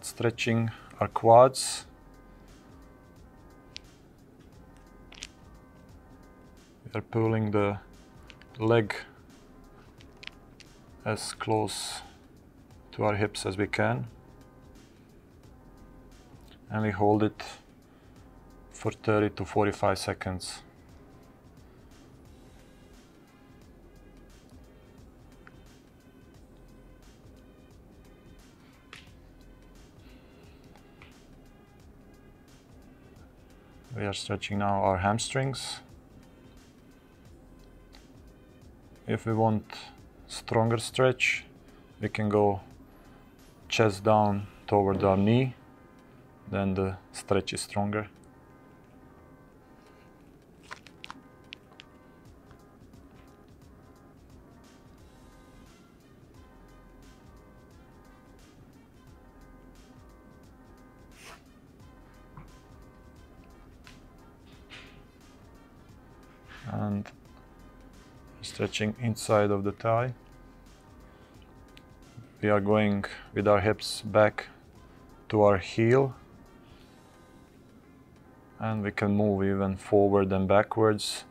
start stretching our quads. We are pulling the leg as close to our hips as we can, and we hold it for 30 to 45 seconds. We are stretching now our hamstrings. If we want stronger stretch, we can go chest down toward our knee, then the stretch is stronger. And stretching inside of the thigh. We are going with our hips back to our heel, and we can move even forward and backwards,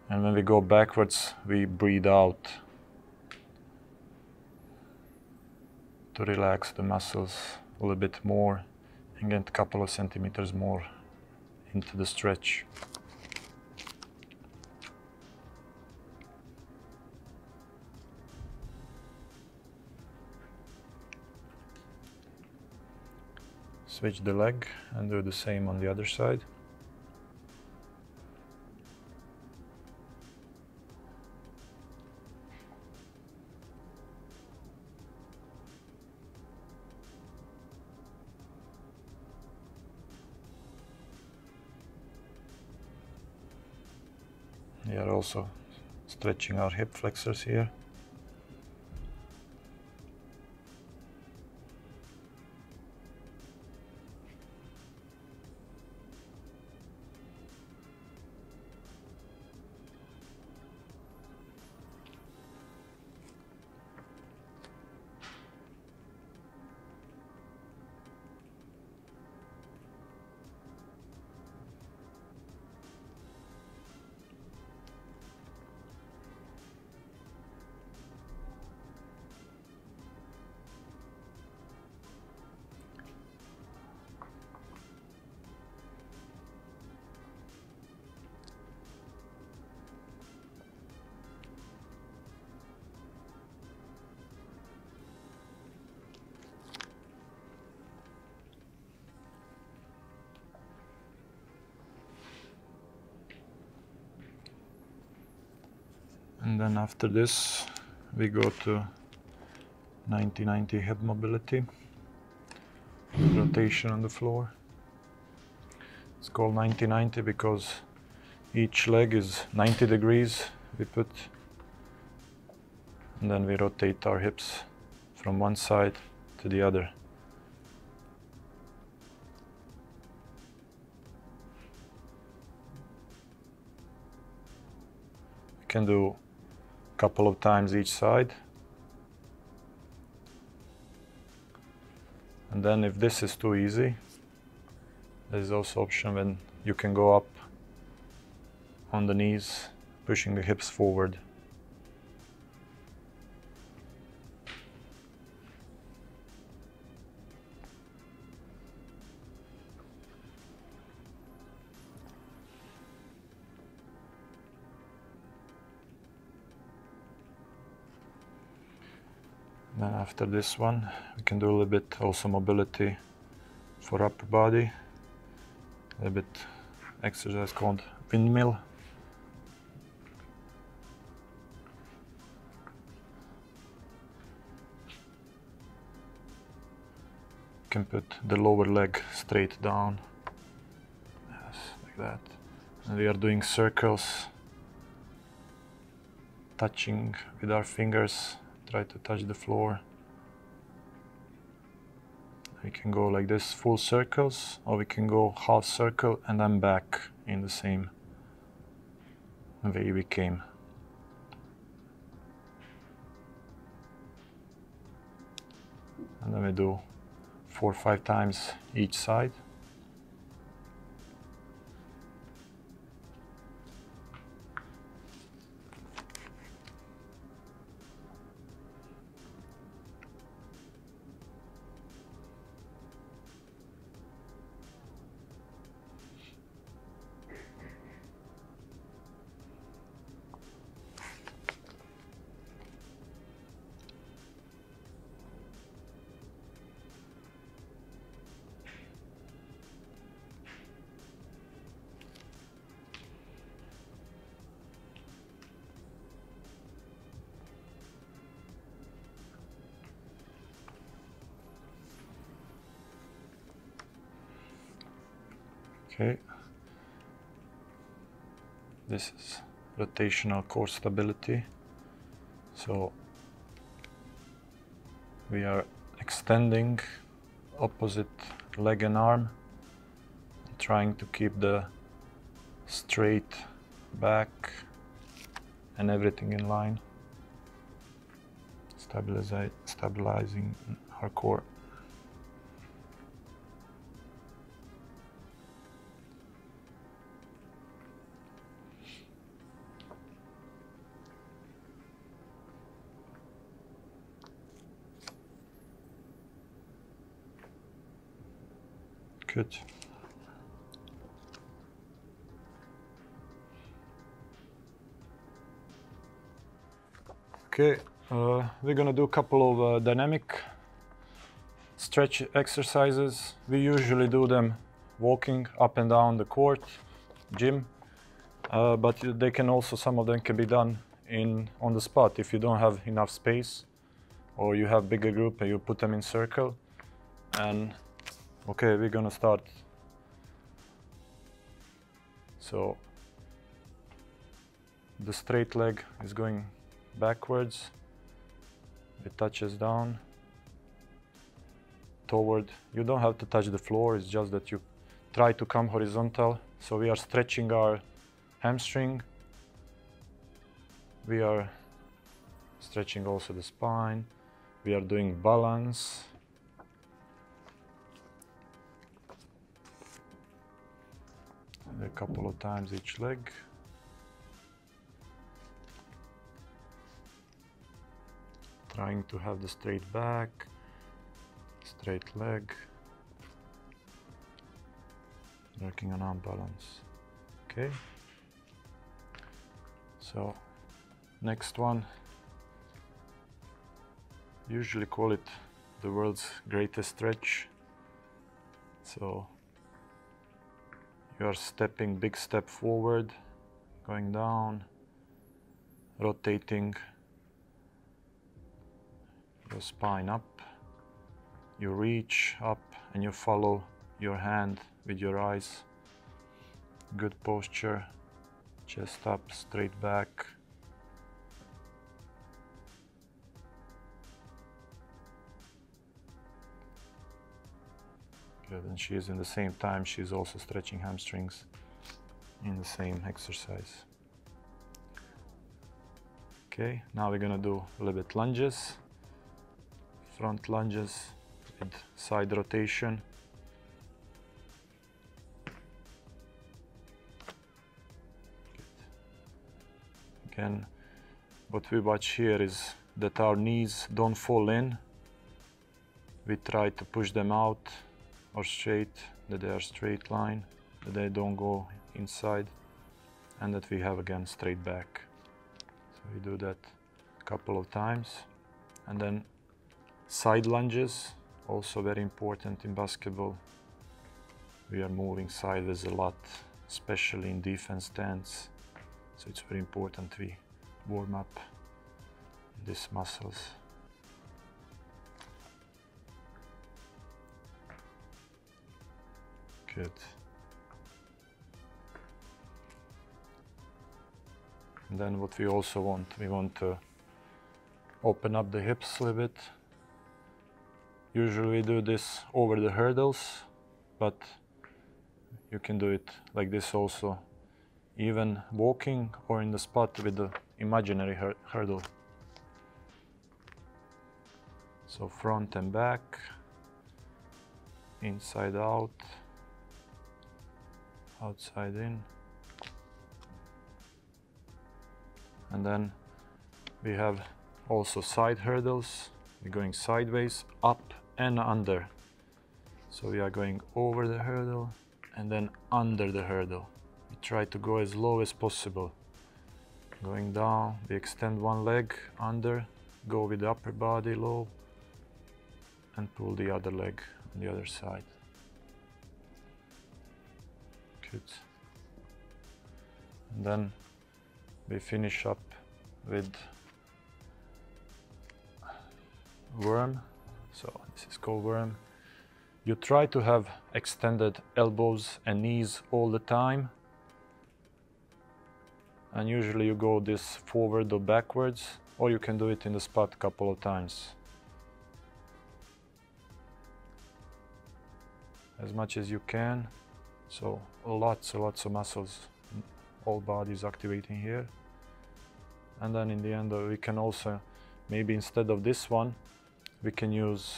and when we go backwards we breathe out to relax the muscles a little bit more and get a couple of centimeters more into the stretch. Switch the leg and do the same on the other side. We are also stretching our hip flexors here. And then after this, we go to 90-90 hip mobility, rotation on the floor. It's called 90-90 because each leg is 90 degrees we put, and then we rotate our hips from one side to the other. We can do a couple of times each side. And then if this is too easy, there is also option when you can go up on the knees, pushing the hips forward. Then after this one, we can do a little bit also mobility for upper body. A little bit exercise called windmill. You can put the lower leg straight down. Yes, like that. And we are doing circles, touching with our fingers. Try to touch the floor. We can go like this, full circles, or we can go half circle and then back in the same way we came. And then we do 4 or 5 times each side. Okay, this is rotational core stability. So we are extending opposite leg and arm, trying to keep the straight back and everything in line, stabilizing our core. Good. Okay, we're gonna do a couple of dynamic stretch exercises. We usually do them walking up and down the court, gym, but they can also, some of them can be done on the spot if you don't have enough space, or you have bigger group and you put them in circle. And okay, we're gonna start. So the straight leg is going backwards, it touches down, toward. You don't have to touch the floor, it's just that you try to come horizontal. So we are stretching our hamstring, we are stretching also the spine, we are doing balance. A couple of times each leg. Trying to have the straight back, straight leg. Working on arm balance. Okay. So, next one. Usually call it the world's greatest stretch. So, you are stepping, big step forward, going down, rotating your spine up. You reach up and you follow your hand with your eyes. Good posture, chest up, straight back. Good, and she is in the same time, she's also stretching hamstrings in the same exercise. Okay, now we're gonna do a little bit lunges. Front lunges with side rotation. Good. Again, what we watch here is that our knees don't fall in. We try to push them out or straight, that they are straight line, that they don't go inside, and that we have again straight back. So we do that a couple of times. And then side lunges, also very important in basketball. We are moving sideways a lot, especially in defense stance. So it's very important we warm up these muscles. Good. And then what we also want, we want to open up the hips a little bit. Usually we do this over the hurdles, but you can do it like this also, even walking or in the spot with the imaginary hurdle. So front and back, inside out, outside in, and then we have also side hurdles. We're going sideways, up and under. So we are going over the hurdle and then under the hurdle. We try to go as low as possible. Going down, we extend one leg under, go with the upper body low, and pull the other leg on the other side. Good. And then we finish up with worm. So this is called worm. You try to have extended elbows and knees all the time. And usually you go this forward or backwards, or you can do it in the spot a couple of times. As much as you can. So lots of muscles, all bodies activating here. And then in the end we can also, maybe instead of this one, we can use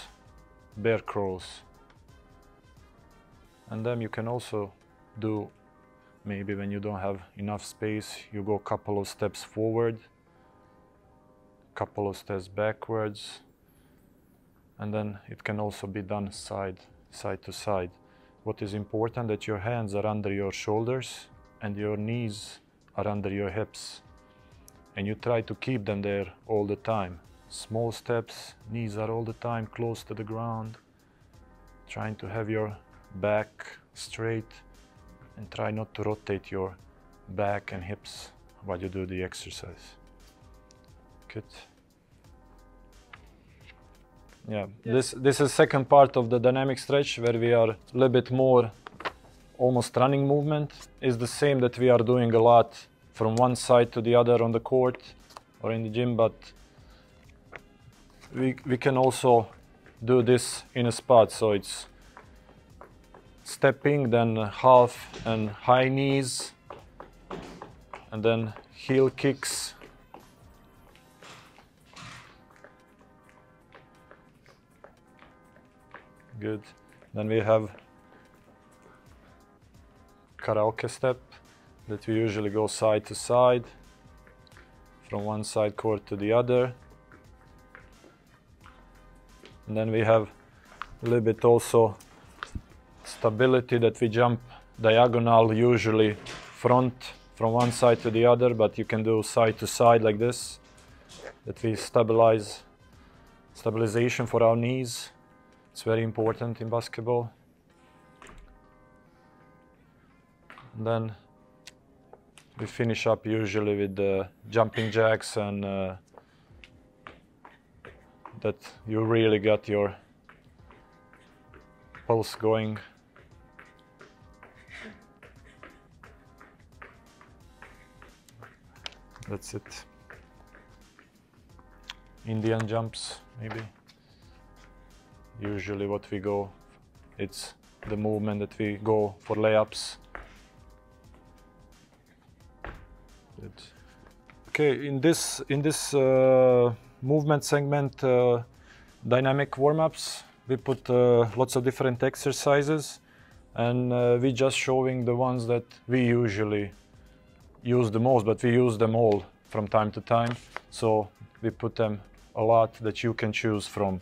bear crawls. And then you can also do, maybe when you don't have enough space, you go a couple of steps forward, couple of steps backwards, and then it can also be done side to side. What is important that your hands are under your shoulders and your knees are under your hips, and you try to keep them there all the time. Small steps, knees are all the time close to the ground, trying to have your back straight, and try not to rotate your back and hips while you do the exercise. Good. Yeah, this is second part of the dynamic stretch, where we are a little bit more almost running movement. Is the same that we are doing a lot from one side to the other on the court or in the gym, but we can also do this in a spot. So it's stepping, then half and high knees, and then heel kicks. Good. Then we have karaoke step, that we usually go side to side, from one side court to the other. And then we have a little bit also stability, that we jump diagonal, usually front from one side to the other, but you can do side to side like this, that we stabilization for our knees. It's very important in basketball. And then we finish up usually with the jumping jacks, and that you really got your pulse going. That's it. Indian jumps, maybe. Usually what we go, it's the movement that we go for layups. Good. Okay, in this movement segment, dynamic warm-ups, we put lots of different exercises, and we just showing the ones that we usually use the most, but we use them all from time to time, so we put them a lot that you can choose from.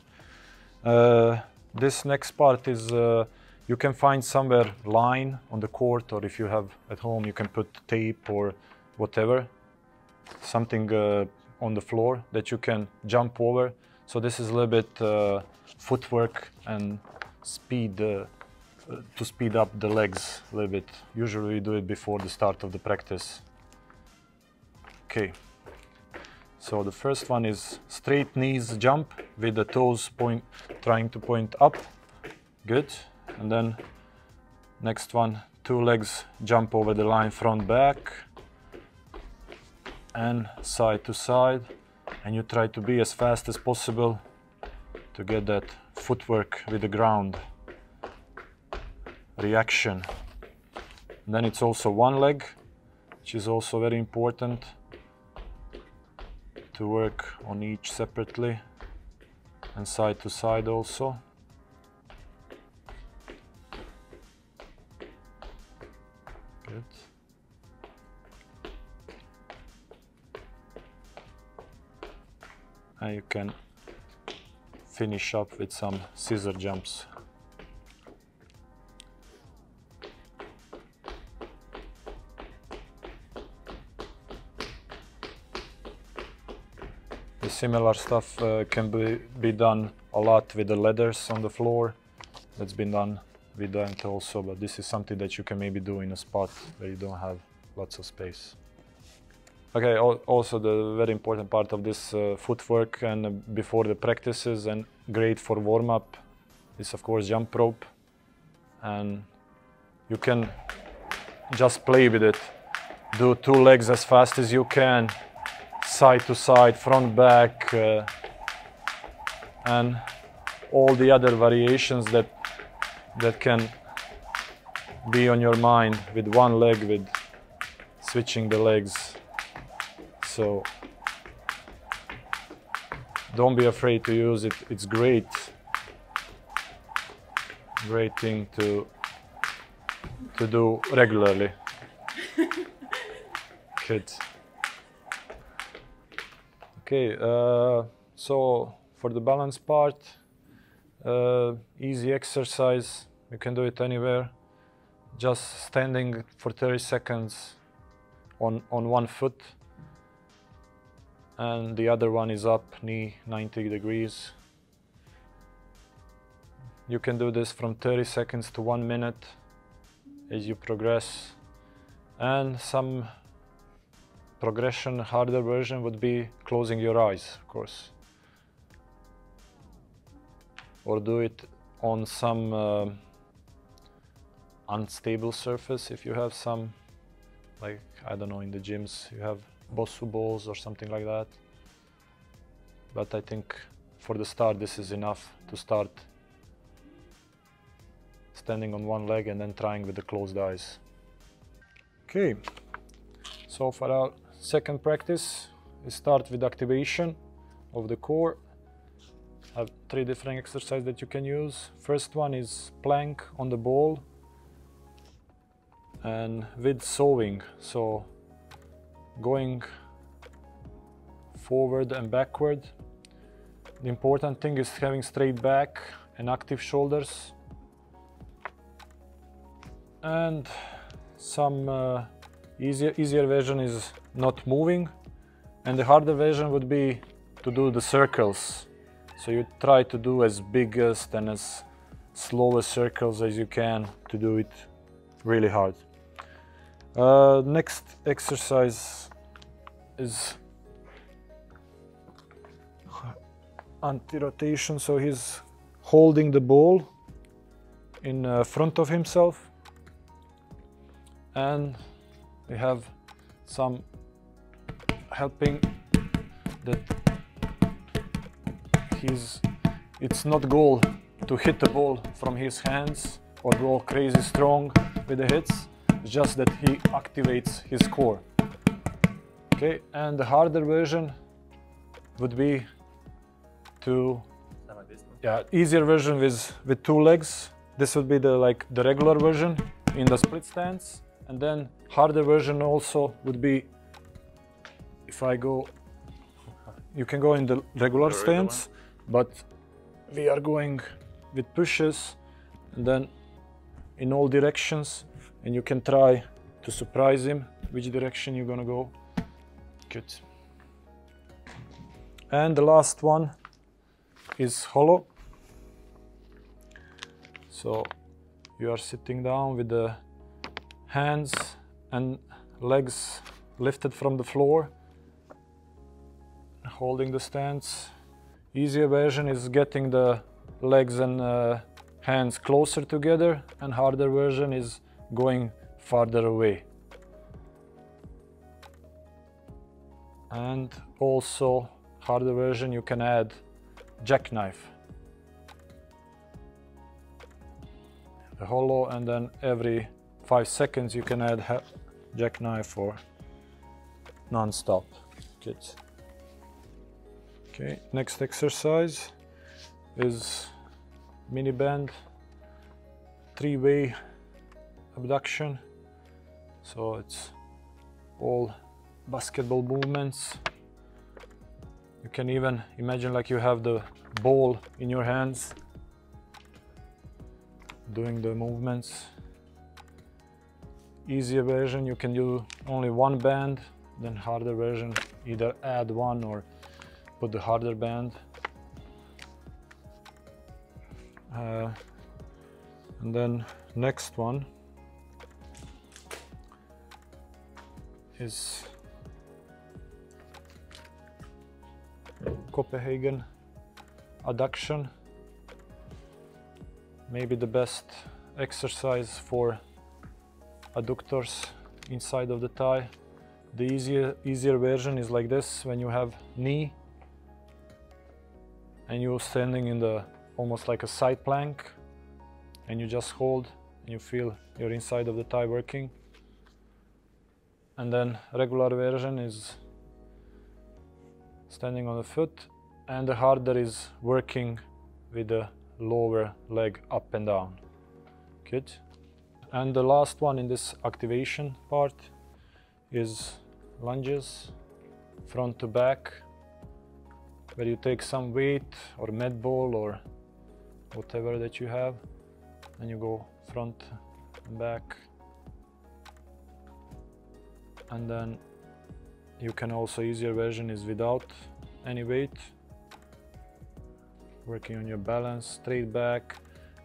This next part is you can find somewhere line on the court, or if you have at home you can put tape or whatever, something on the floor that you can jump over. So this is a little bit footwork and speed, to speed up the legs a little bit. Usually we do it before the start of the practice. Okay, so the first one is straight knees jump with the toes trying to point up. Good. And then next one, two legs jump over the line, front back and side to side, and you try to be as fast as possible to get that footwork with the ground reaction. And then it's also one leg, which is also very important to work on each separately, and side to side also. Good. And you can finish up with some scissor jumps. The similar stuff can be done a lot with the ladders on the floor. That's been done with that also, but this is something that you can maybe do in a spot where you don't have lots of space. Okay, also the very important part of this footwork and before the practices and great for warm-up is of course jump rope, and you can just play with it. Do 2 legs as fast as you can, side to side, front, back, and all the other variations that can be on your mind with 1 leg, with switching the legs. So don't be afraid to use it. It's great thing to do regularly. Good. Okay, so for the balance part, easy exercise. You can do it anywhere. Just standing for 30 seconds on 1 foot, and the other one is up, knee 90 degrees. You can do this from 30 seconds to 1 minute as you progress. And some progression, harder version would be closing your eyes, of course. Or do it on some unstable surface if you have some, like, I don't know, in the gyms you have Bosu balls or something like that. But I think for the start this is enough to start standing on 1 leg and then trying with the closed eyes. Okay, so for our second practice, we start with activation of the core. I have 3 different exercises that you can use. First one is plank on the ball and with sewing, so going forward and backward. The important thing is having straight back and active shoulders. And some easier version is not moving, and the harder version would be to do the circles. So you try to do as biggest and as slowest circles as you can to do it really hard. Next exercise is anti-rotation, so he's holding the ball in front of himself, and we have some helping that it's not goal to hit the ball from his hands or go crazy strong with the hits. It's just that he activates his core. Okay, and the harder version would be to, yeah, easier version with 2 legs. This would be the regular version in the split stance, and then harder version also would be if I go. You can go in the regular stance, but we are going with pushes and then in all directions, and you can try to surprise him which direction you're gonna go. Good. And the last one is hollow. So you are sitting down with the hands and legs lifted from the floor, holding the stance. Easier version is getting the legs and hands closer together, and harder version is going farther away. And also harder version you can add jackknife. The hollow, and then every 5 seconds you can add jackknife or non-stop. Good. Okay, next exercise is mini band, 3-way abduction. So it's all basketball movements. You can even imagine like you have the ball in your hands, doing the movements. Easier version, you can do only one band, then harder version, either add one or put the harder band. And then next one is Copenhagen adduction. Maybe the best exercise for adductors inside of the thigh. The easier version is like this, when you have knee and you're standing in the almost like a side plank, and you just hold and you feel your inside of the thigh working. And then regular version is standing on the foot, and the harder is working with the lower leg up and down. Good. And the last one in this activation part is lunges, front to back, where you take some weight or med ball or whatever that you have, and you go front and back. And then you can also, easier version is without any weight, working on your balance, straight back.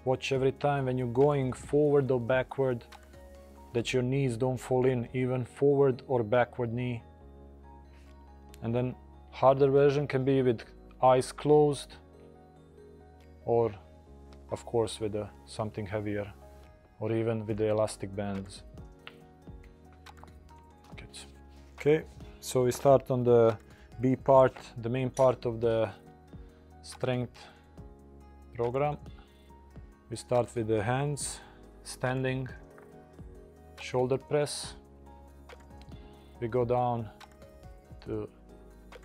Watch every time when you're going forward or backward that your knees don't fall in, even forward or backward knee. And then harder version can be with eyes closed, or of course with something heavier, or even with the elastic bands. Good. Okay, so we start on the B part, the main part of the strength program. We start with the hands, standing, shoulder press. We go down to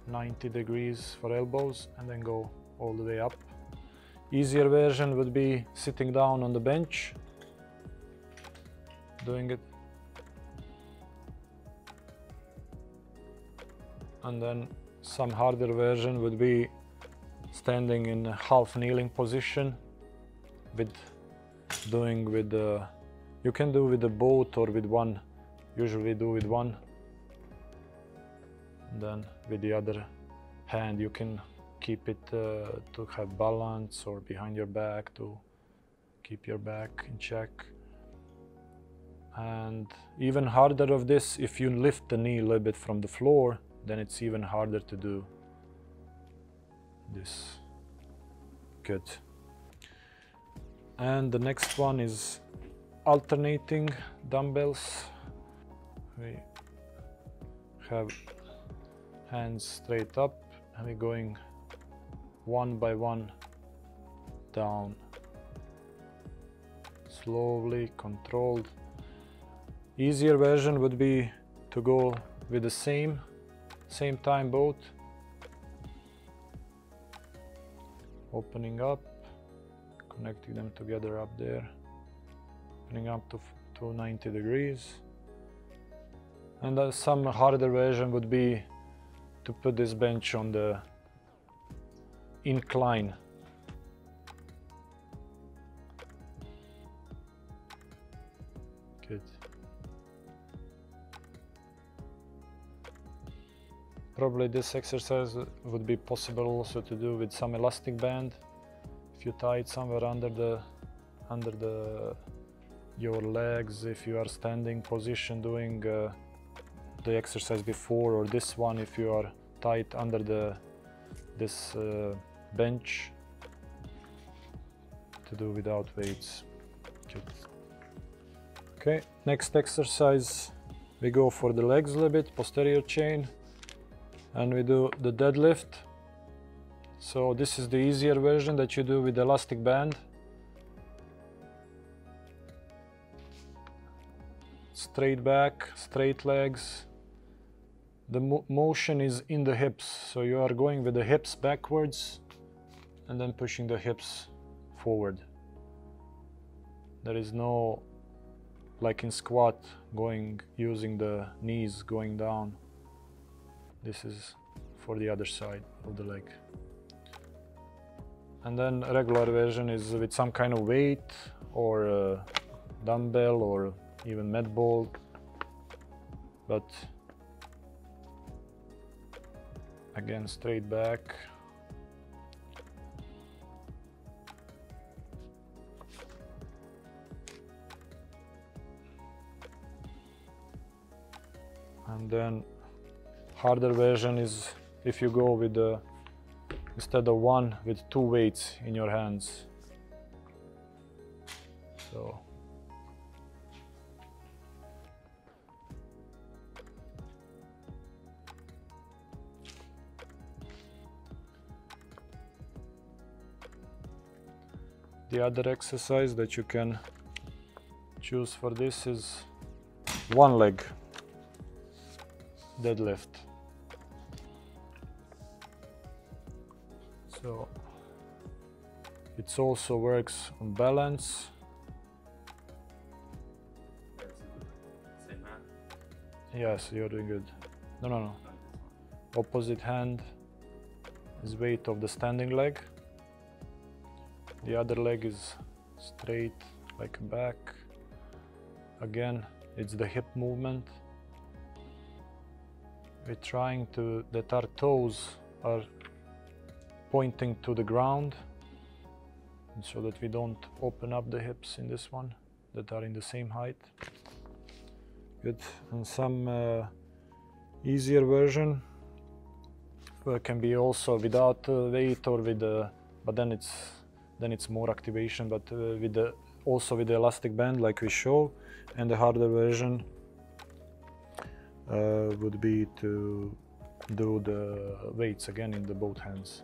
90 degrees for elbows and then go all the way up. Easier version would be sitting down on the bench, doing it. And then some harder version would be standing in a half kneeling position, with doing with the, you can do with the both or with one, usually do with one, and then with the other hand you can keep it to have balance, or behind your back to keep your back in check. And even harder of this, if you lift the knee a little bit from the floor, then it's even harder to do this. Good. And the next one is alternating dumbbells. We have hands straight up and we're going one by one down, slowly, controlled. Easier version would be to go with the same time both, opening up, connecting them together up there, opening up to 90 degrees. And some harder version would be to put this bench on the incline. Good. Probably this exercise would be possible also to do with some elastic band. If you tie it somewhere under your legs, if you are standing position doing the exercise before, or this one if you are tied under this bench, to do without weights. Good. Okay, next exercise we go for the legs a little bit, posterior chain, and we do the deadlift. So this is the easier version that you do with elastic band. Straight back, straight legs. The motion is in the hips, so you are going with the hips backwards and then pushing the hips forward. There is no like in squat, using the knees going down. This is for the other side of the leg. And then regular version is with some kind of weight or a dumbbell or even med ball, but again straight back. And then harder version is if you go with the instead of one, with two weights in your hands. So the other exercise that you can choose for this is one leg deadlift. So it also works on balance. Same hand? Yes, you're doing good. No. Opposite hand is weight of the standing leg. The other leg is straight like back. Again, it's the hip movement. We're trying to that our toes are pointing to the ground, so that we don't open up the hips in this one, that are in the same height. Good. And some easier version can be also without weight or with but then it's more activation, but also with the elastic band like we show. And the harder version would be to do the weights again in the both hands.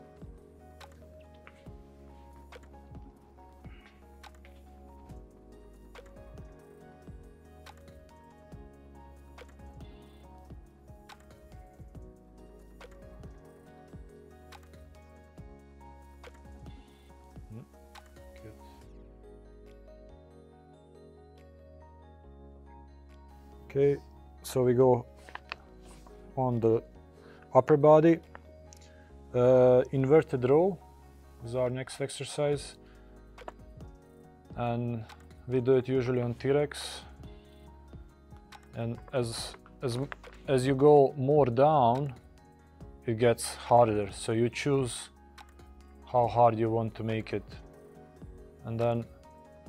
Okay, so we go on the upper body. Inverted row is our next exercise, and we do it usually on T-Rex. And as you go more down, it gets harder. So you choose how hard you want to make it, and then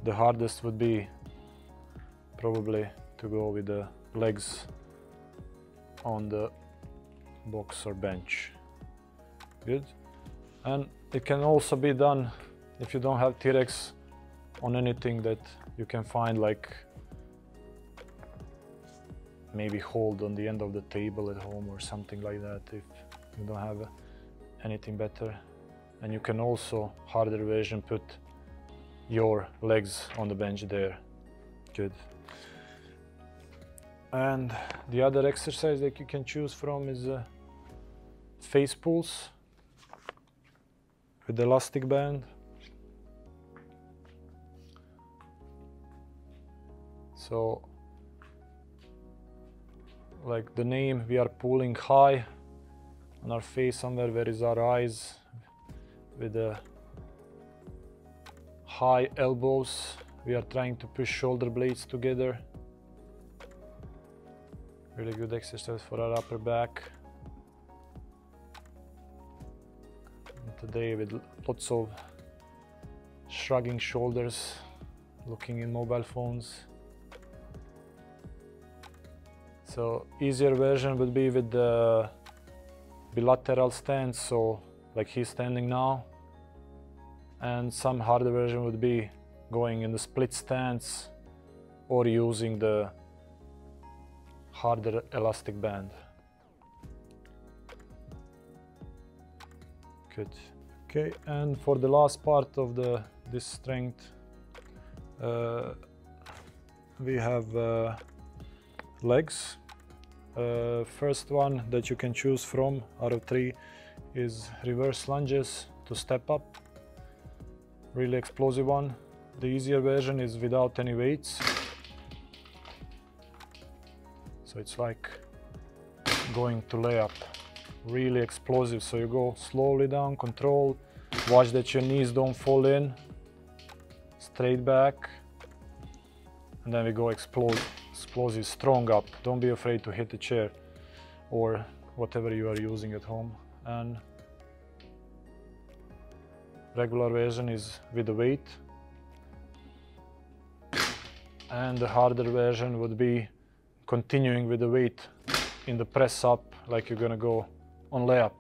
the hardest would be probably to go with the legs on the box or bench. Good. And it can also be done if you don't have T-Rex on anything that you can find, like maybe hold on the end of the table at home or something like that, if you don't have anything better. And you can also, harder version, put your legs on the bench there. Good. And the other exercise that you can choose from is face pulls with the elastic band. So, like the name, we are pulling high on our face, somewhere where is our eyes, with the high elbows. We are trying to push shoulder blades together. Really good exercise for our upper back. And today with lots of shrugging shoulders, looking in mobile phones. So easier version would be with the bilateral stance, so like he's standing now. And some harder version would be going in the split stance or using the harder elastic band. Good. Okay, and for the last part of this strength, we have legs. First one that you can choose from out of three is reverse lunges to step up. Really explosive one. The easier version is without any weights. So it's like going to layup, really explosive. So you go slowly down, control, watch that your knees don't fall in, straight back, and then we go explosive, strong up. Don't be afraid to hit the chair or whatever you are using at home. And regular version is with the weight, and the harder version would be continuing with the weight in the press up, like you're gonna go on layup.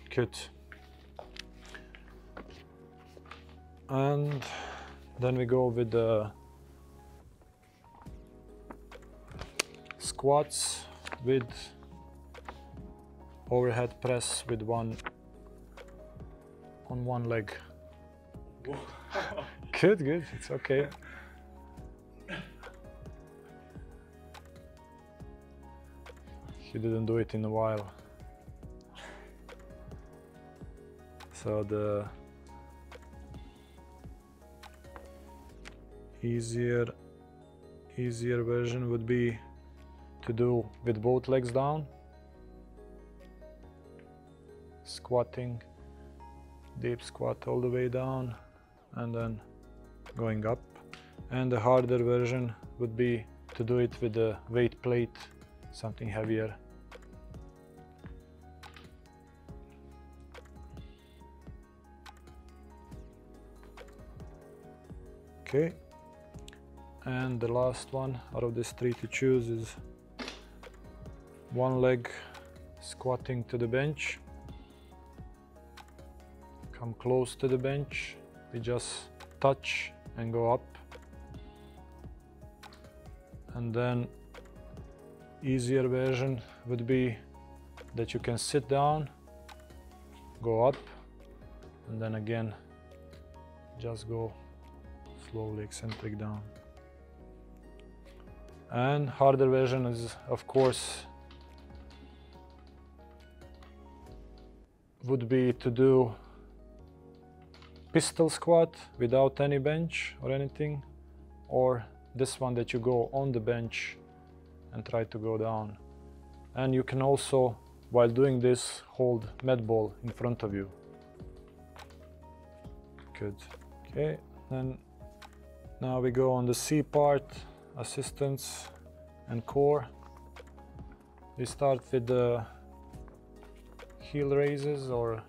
Good. And then we go with the squats with overhead press with one on one leg. Good, good, it's okay. He didn't do it in a while. So the easier version would be to do with both legs down, squatting, deep squat all the way down, and then going up. And the harder version would be to do it with a weight plate, something heavier. Okay, and the last one out of these three to choose is one leg squatting to the bench. Come close to the bench, we just touch and go up. And then easier version would be that you can sit down, go up, and then again just go slowly eccentric down. And harder version is, of course, would be to do pistol squat without any bench or anything, or this one that you go on the bench and try to go down. And you can also, while doing this, hold med ball in front of you. Good. Okay, then now we go on the C part, assistance and core. We start with the heel raises or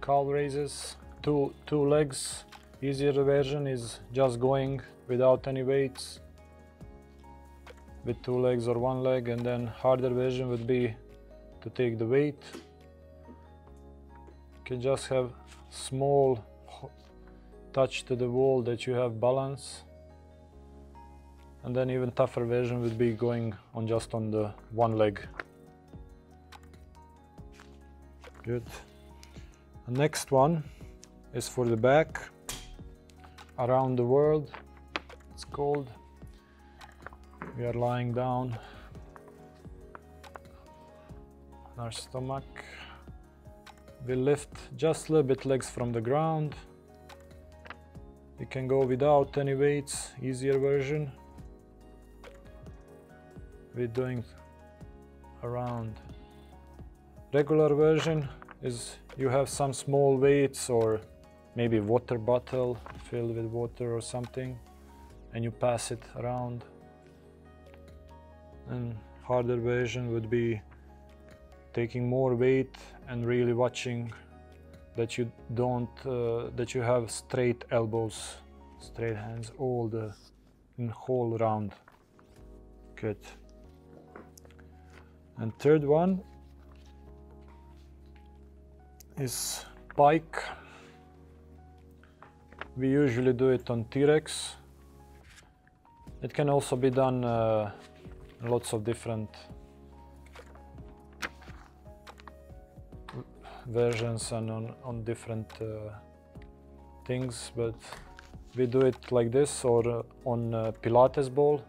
calf raises. Two legs. Easier version is just going without any weights with two legs or one leg, and then harder version would be to take the weight. You can just have small touch to the wall that you have balance, and then even tougher version would be going on just on the one leg. Good. The next one is for the back, around the world it's called. We are lying down on our stomach. We lift just a little bit legs from the ground. You can go without any weights, easier version. We're doing around. Regular version is you have some small weights or maybe water bottle filled with water or something, and you pass it around. And harder version would be taking more weight and really watching that you don't that you have straight elbows, straight hands in whole round. Good. And third one is pike. We usually do it on T-Rex. It can also be done lots of different versions and on different things, but we do it like this or on Pilates ball.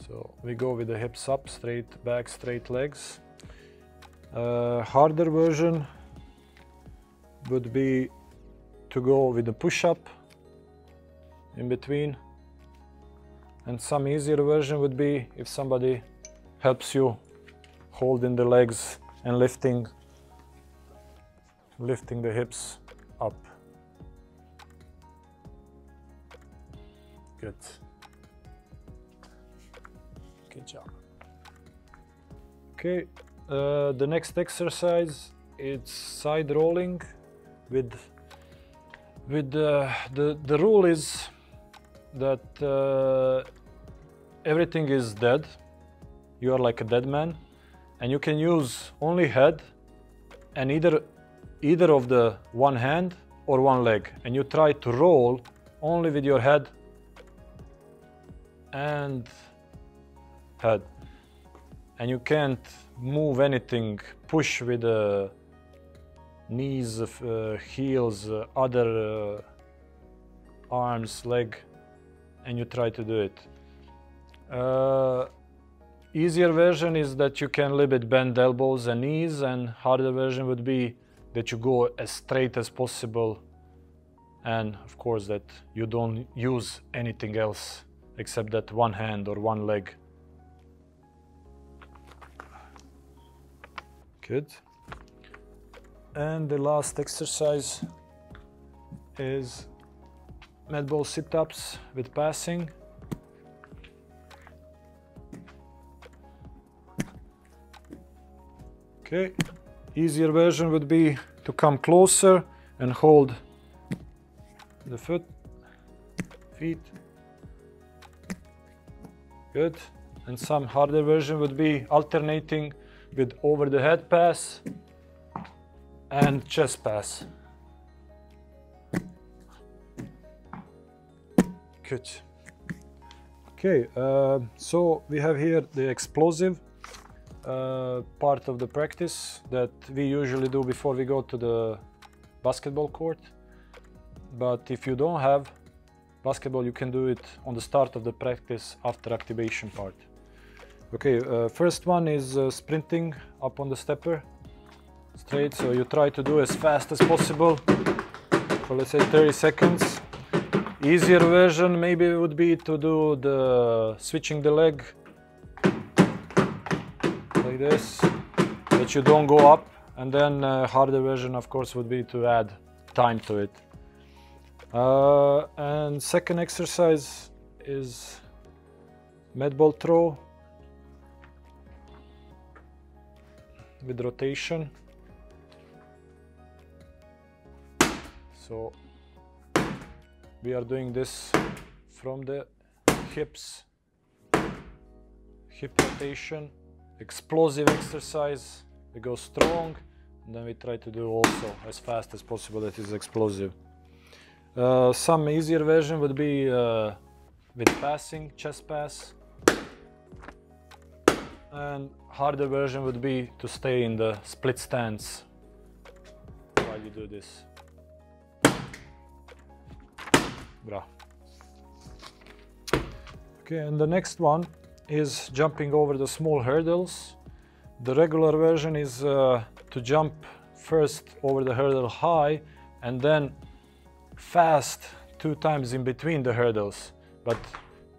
So we go with the hips up, straight back, straight legs. Harder version would be to go with the push-up in between. And some easier version would be if somebody helps you holding the legs and lifting the hips up. Good. Good job. Okay, the next exercise, it's side rolling with the rule is that everything is dead. You are like a dead man, and you can use only head and either of the one hand or one leg, and you try to roll only with your head and head, and you can't move anything, push with the knees, heels, other arms, leg, and you try to do it. Easier version is that you can a little bit bend elbows and knees, and harder version would be that you go as straight as possible, and of course that you don't use anything else except that one hand or one leg. Good. And the last exercise is med ball sit-ups with passing. Okay, easier version would be to come closer and hold the feet. Good. And some harder version would be alternating with over the head pass and chest pass. Good. Okay, so we have here the explosive part of the practice that we usually do before we go to the basketball court. But if you don't have basketball, you can do it on the start of the practice after activation part. Okay, first one is sprinting up on the stepper, straight, so you try to do as fast as possible for, let's say, 30 seconds. Easier version maybe would be to do the switching the leg like this, that you don't go up, and then harder version of course would be to add time to it. And second exercise is med ball throw with rotation. So we are doing this from the hips, hip rotation, explosive exercise. We go strong, and then we try to do also as fast as possible that is explosive. Some easier version would be with passing, chest pass, and harder version would be to stay in the split stance while you do this. Bra. Okay, and the next one is jumping over the small hurdles. The regular version is to jump first over the hurdle high and then fast 2 times in between the hurdles. But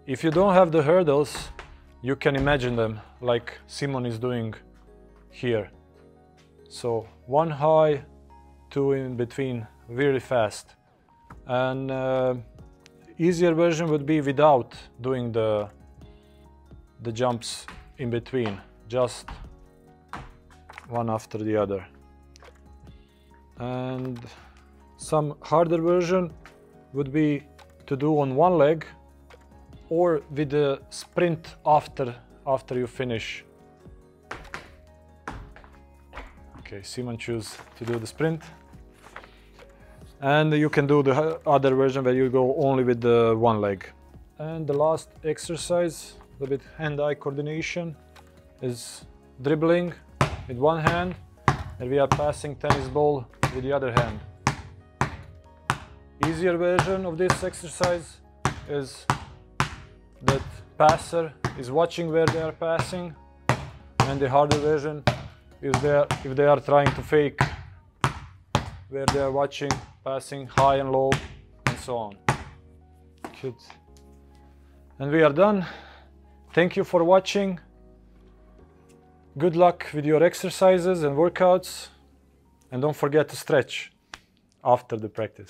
if you don't have the hurdles, you can imagine them like Simon is doing here. So 1 high, 2 in between, really fast. And easier version would be without doing the jumps in between, just one after the other. And some harder version would be to do on one leg or with a sprint after you finish. Okay, Simon choose to do the sprint. And you can do the other version where you go only with the one leg. And the last exercise, a little bit hand-eye coordination, is dribbling with one hand, and we are passing tennis ball with the other hand. Easier version of this exercise is that passer is watching where they are passing, and the harder version is if they are trying to fake where they are watching, passing high and low, and so on. Good. And we are done. Thank you for watching. Good luck with your exercises and workouts. And don't forget to stretch after the practice.